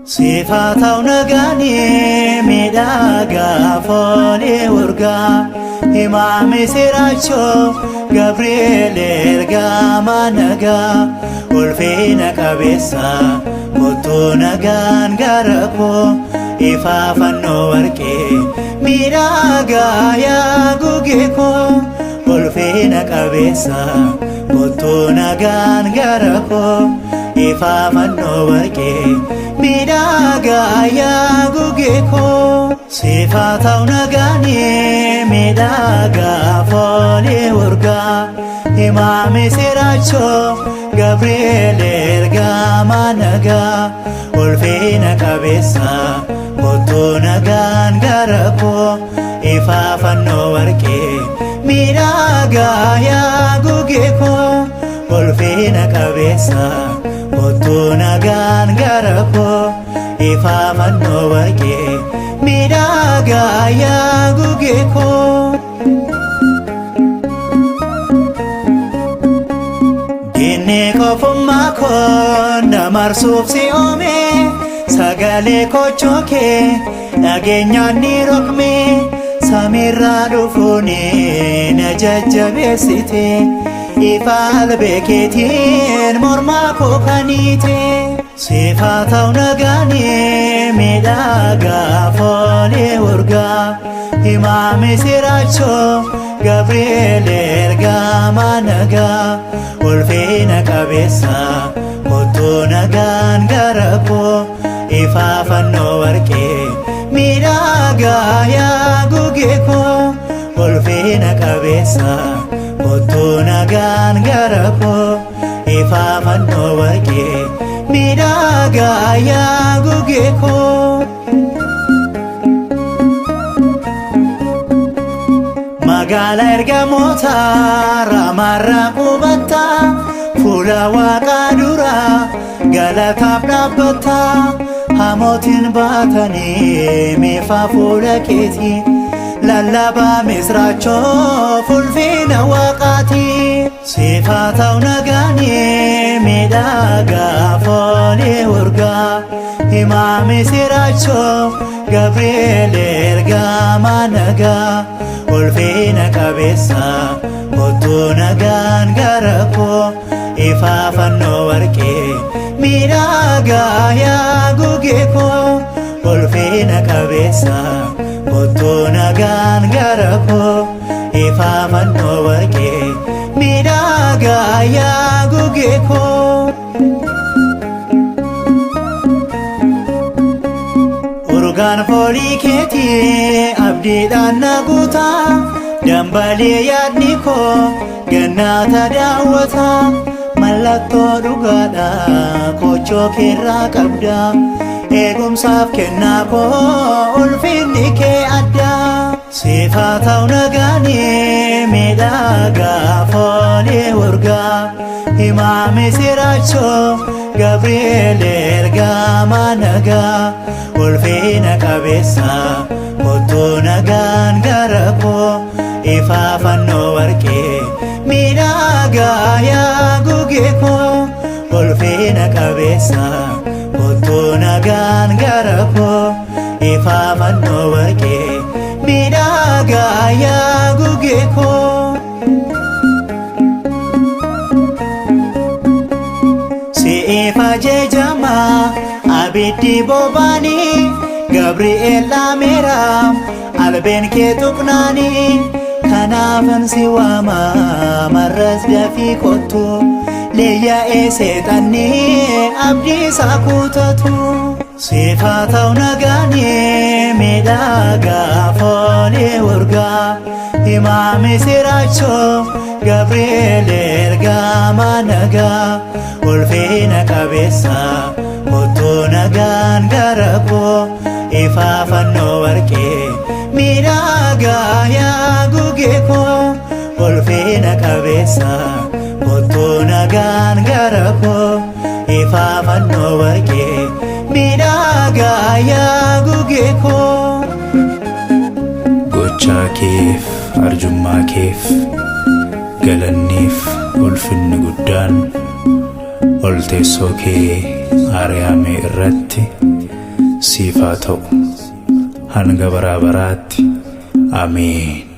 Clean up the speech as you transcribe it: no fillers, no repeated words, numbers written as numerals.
Sifatau nagani midaga foli urga Imami siracho Gabriel ergama naga Ulfina kabisa Mutu nagan garapo Ifa fanno warke midaga ya gugeko Ulfina kabisa Mutu nagan garapo Ifa fanno warke midaga ya gugeko Sifatau nagani midaga foli urga Imami siracho Gabriel ergama naga Ulfina kabisa Mutu nagan garapo Ifa fanno warke midaga ya gugeko Ulfina kabisa Mutu nagan garapo Ifa fanno warke midaga ya gugeko Gine kofumma kon namarsuf si ome Sagale kochoke nageenyaan ni rokme Samirra dhufuni na jajjabeessite Ifa albeekeetiin morma koo kanite Sifatau nagani midaga foli urga Imami siracho Gabriel ergama naga Ulfina kabisa Mutu nagan garapo Ifa fanno warke midaga ya gugeko Ulfina kabisa Mutu nagan garapo Ifa fanno warke midaga ya gugeko Magala ergamota ramarra qubata Fula waqa dura galataaf dhaabbata Hamotin baatani mifa fula keeti Lallaba misracho fulfina waqati Sifatau nagani midaga foli urga Imami siracho Gabriel ergama naga Ulfina kabisa Mutu nagan garapo Ifa fanno warke midaga ya gugeko Ulfina kabisa Mutu nagan garapo Ifa fanno warke midaga ya gugeko Urgaan foli keeti abdiidhaan naguuta Dambalee yaadni koo gannaata daawwata Mallattoo dhugaadha kochoo keerraa qabda Eegumsaaf kennaa koo ulfinni kee adda Sifatau nagani midaga foli urga Imami siracho Gabriel ergama naga Ulfina kabisa Mutu nagan garapo Ifa fanno warke midaga ya gugeko Ulfina kabisa Mutu nagan garapo Ifa fanno warke midaga ya gugeko Ifa jejama abiddi bobani Gabriel amera alben ke tuqnani Kanaafan si wama marras dafi kottu Leeyya seexanni abdii isaa kutatu Sifatau nagani midaga foli urga Imami siracho Gabriel ergama naga Ulfina kabisa Mutu nagan garapo Ifa fanno warke midaga ya gugeko Ulfina kabisa Mutu nagan garapo Siifaa fannoo warqee miidhagaa yaa gugee koo. Gochaa keef arjummaa keef galanniif ulfinni guddaan ol teessoo kee Aariyaamee irratti siif haa ta'u hanga baraa baraatti. Ameen.